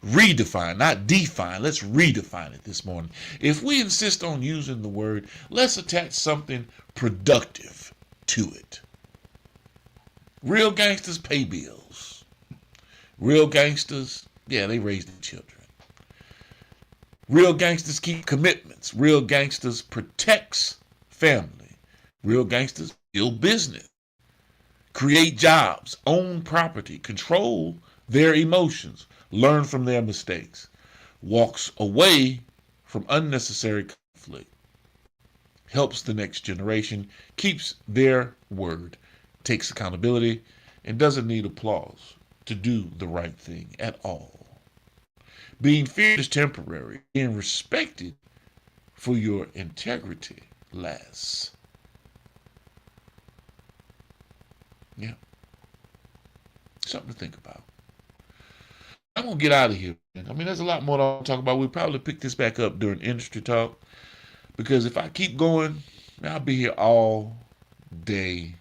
Redefine, not define. Let's redefine it this morning. If we insist on using the word, let's attach something productive to it. Real gangsters pay bills. Real gangsters, yeah, they raise their children. Real gangsters keep commitments. Real gangsters protects family. Real gangsters build business, create jobs, own property, control their emotions, learn from their mistakes, walks away from unnecessary conflict, helps the next generation, keeps their word, takes accountability, and doesn't need applause to do the right thing at all. Being feared is temporary. Being respected for your integrity lasts. Yeah. Something to think about. I'm going to get out of here. I mean, there's a lot more to talk about. We'll probably pick this back up during industry talk. Because if I keep going, I'll be here all day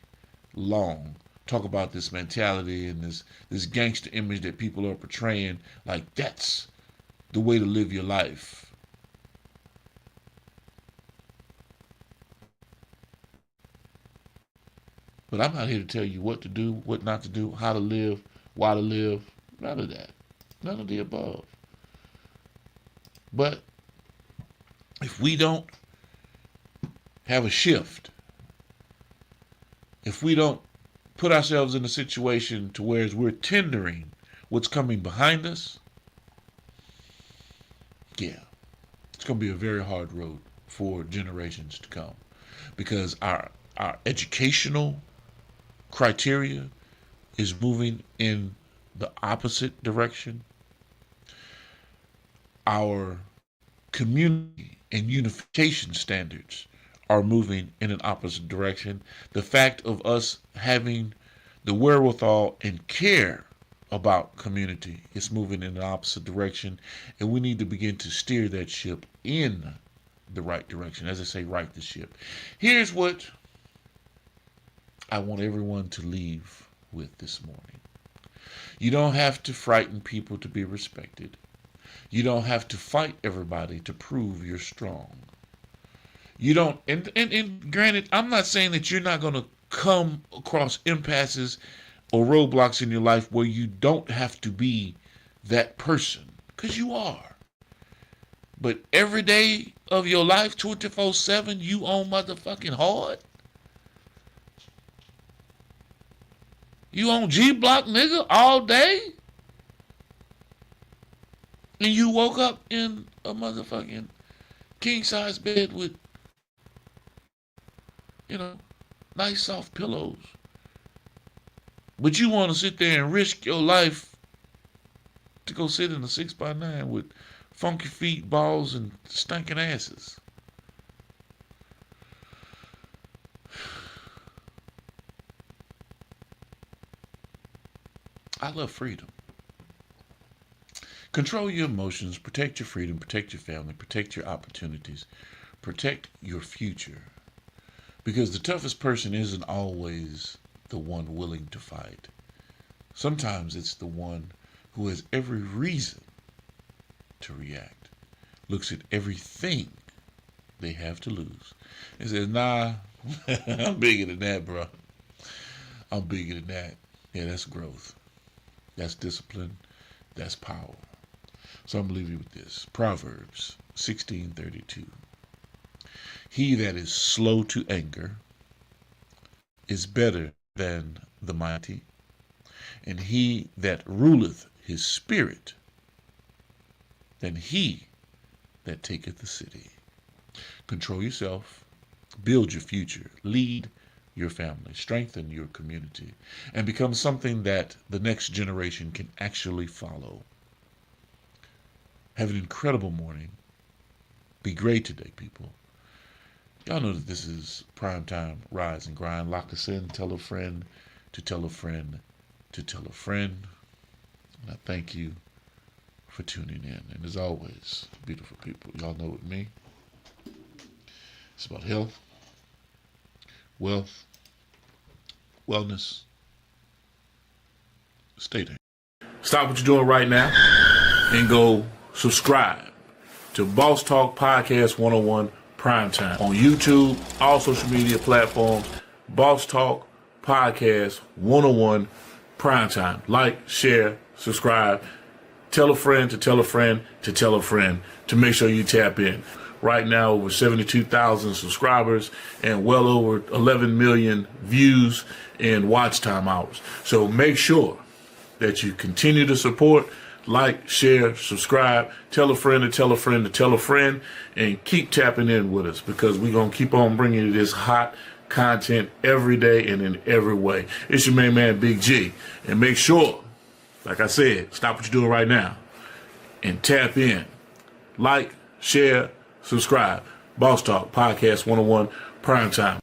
long. Talk about this mentality and this gangster image that people are portraying. Like, that's the way to live your life. But I'm not here to tell you what to do, what not to do, how to live, why to live. None of that. None of the above. But if we don't have a shift, if we don't put ourselves in a situation to where we're tendering what's coming behind us, yeah, it's going to be a very hard road for generations to come, because our educational criteria is moving in the opposite direction. Our community and unification standards are moving in an opposite direction. The fact of us having the wherewithal and care about community is moving in the opposite direction, and we need to begin to steer that ship in the right direction. As I say, right the ship. Here's what I want everyone to leave with this morning. You don't have to frighten people to be respected. You don't have to fight everybody to prove you're strong. You don't, and granted, I'm not saying that you're not going to come across impasses or roadblocks in your life where you don't have to be that person, because you are. But every day of your life, 24/7, you on motherfucking hard. You on G-Block, nigga, all day? And you woke up in a motherfucking king-size bed with nice soft pillows. But you want to sit there and risk your life to go sit in a 6x9 with funky feet, balls, and stinking asses. I love freedom. Control your emotions, protect your freedom, protect your family, protect your opportunities, protect your future. Because the toughest person isn't always the one willing to fight. Sometimes it's the one who has every reason to react, looks at everything they have to lose, and says, nah, I'm bigger than that, bro. I'm bigger than that. Yeah, that's growth. That's discipline. That's power. So I'm going to leave you with this. Proverbs 16:32. He that is slow to anger is better than the mighty, and he that ruleth his spirit than he that taketh the city. Control yourself, build your future, lead your family, strengthen your community, and become something that the next generation can actually follow. Have an incredible morning. Be great today, people. Y'all know that this is Primetime Rise and Grind. Lock us in, tell a friend to tell a friend to tell a friend. And I thank you for tuning in. And as always, beautiful people, y'all know with me, it's about health, wealth, wellness. Stay there. Stop what you're doing right now and go subscribe to Boss Talk Podcast 101 Primetime on YouTube, all social media platforms. Boss Talk Podcast 101 Primetime. Like, share, subscribe. Tell a friend to tell a friend to tell a friend to make sure you tap in. Right now, over 72,000 subscribers and well over 11 million views and watch time hours. So make sure that you continue to support, like, share, subscribe, tell a friend to tell a friend to tell a friend, and keep tapping in with us because we're going to keep on bringing you this hot content every day and in every way. It's your main man, Big G. And make sure, like I said, stop what you're doing right now and tap in. Like, share, subscribe. Boss Talk Podcast 101 Primetime.